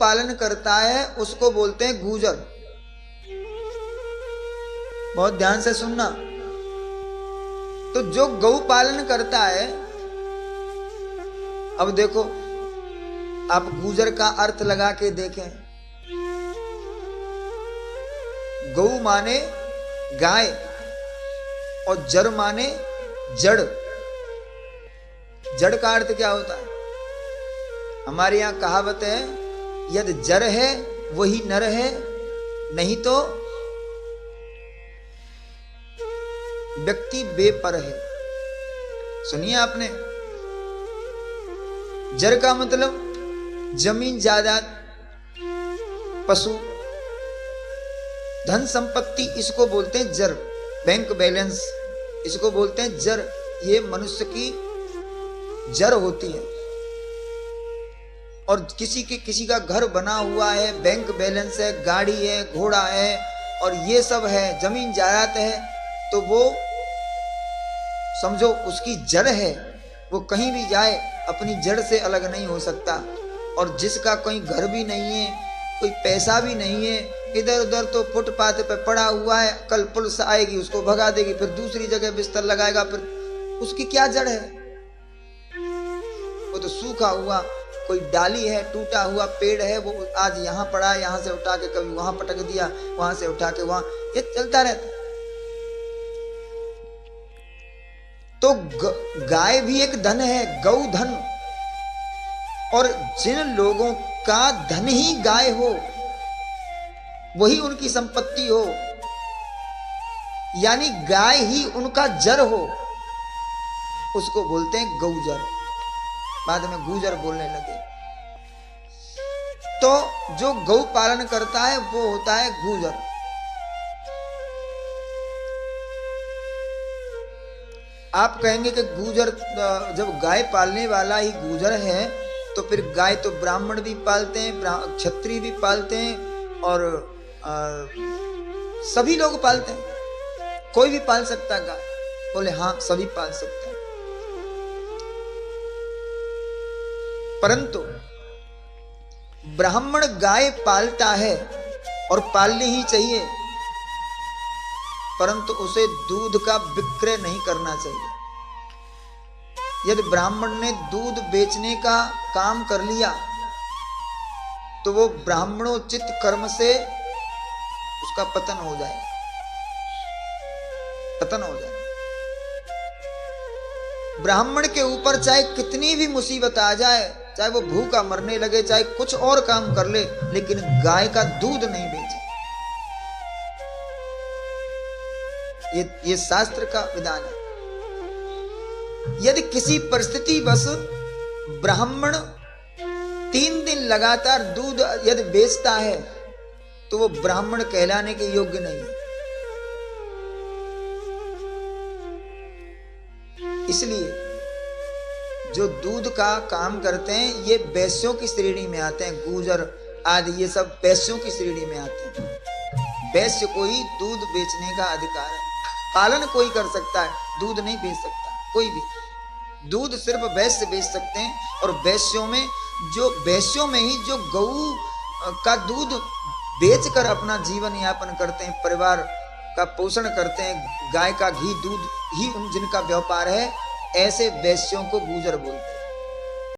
पालन करता है उसको बोलते हैं गूजर। बहुत ध्यान से सुनना। तो जो गौ पालन करता है, अब देखो आप गूजर का अर्थ लगा के देखें। गौ माने गाय और जर माने जड़। जड़ का अर्थ क्या होता है? हमारे यहां कहावत है, यदि जड़ है वही नर है, नहीं तो व्यक्ति बेपर है। सुनिए आपने, जड़ का मतलब जमीन जायदाद, पशु, धन संपत्ति, इसको बोलते हैं जड़। बैंक बैलेंस, इसको बोलते हैं जड़। ये मनुष्य की जड़ होती है। और किसी का घर बना हुआ है, बैंक बैलेंस है, गाड़ी है, घोड़ा है और ये सब है, जमीन जायदाद है, तो वो समझो उसकी जड़ है। वो कहीं भी जाए अपनी जड़ से अलग नहीं हो सकता। और जिसका कोई घर भी नहीं है, कोई पैसा भी नहीं है, इधर उधर तो फुटपाथ पे पड़ा हुआ है, कल पुलिस आएगी उसको भगा देगी, फिर दूसरी जगह बिस्तर लगाएगा, फिर उसकी क्या जड़ है? वो तो सूखा हुआ कोई डाली है, टूटा हुआ पेड़ है, वो आज यहाँ पड़ा, यहाँ से उठा के कभी वहां पटक दिया, वहां से उठा के वहां, ये चलता रहता। तो गाय भी एक धन है, गौ धन। और जिन लोगों का धन ही गाय हो, वही उनकी संपत्ति हो, यानी गाय ही उनका जर हो, उसको बोलते हैं गौजर। बाद में गूजर बोलने लगे। तो जो गौ पालन करता है वो होता है गूजर। आप कहेंगे कि गूजर, जब गाय पालने वाला ही गूजर है तो फिर गाय तो ब्राह्मण भी पालते हैं, क्षत्रिय भी पालते हैं और सभी लोग पालते हैं। कोई भी पाल सकता है गाय? बोले हाँ, सभी पाल सकते हैं। परंतु ब्राह्मण गाय पालता है और पालनी ही चाहिए, परंतु उसे दूध का विक्रय नहीं करना चाहिए। यदि ब्राह्मण ने दूध बेचने का काम कर लिया तो वो ब्राह्मणोचित कर्म से उसका पतन हो जाएगा, पतन हो जाएगा। ब्राह्मण के ऊपर चाहे कितनी भी मुसीबत आ जाए, चाहे वो भूखा मरने लगे, चाहे कुछ और काम कर ले, लेकिन गाय का दूध नहीं बेचे। ये शास्त्र का विधान है। यदि किसी परिस्थिति बस ब्राह्मण 3 दिन लगातार दूध यदि बेचता है तो वो ब्राह्मण कहलाने के योग्य नहीं है। इसलिए जो दूध का काम करते हैं ये वैश्यों की श्रेणी में आते हैं। गूजर आदि ये सब वैश्यों की श्रेणी में आते हैं। वैश्य को ही दूध बेचने का अधिकार है। पालन कोई कर सकता है, दूध नहीं बेच सकता कोई भी। दूध सिर्फ वैश्य बेच सकते हैं। और वैश्यों में ही जो गऊ का दूध बेचकर अपना जीवन यापन करते हैं, परिवार का पोषण करते हैं, गाय का घी दूध ही जिनका व्यापार है, ऐसे वैश्यों को गूजर बोलते हैं।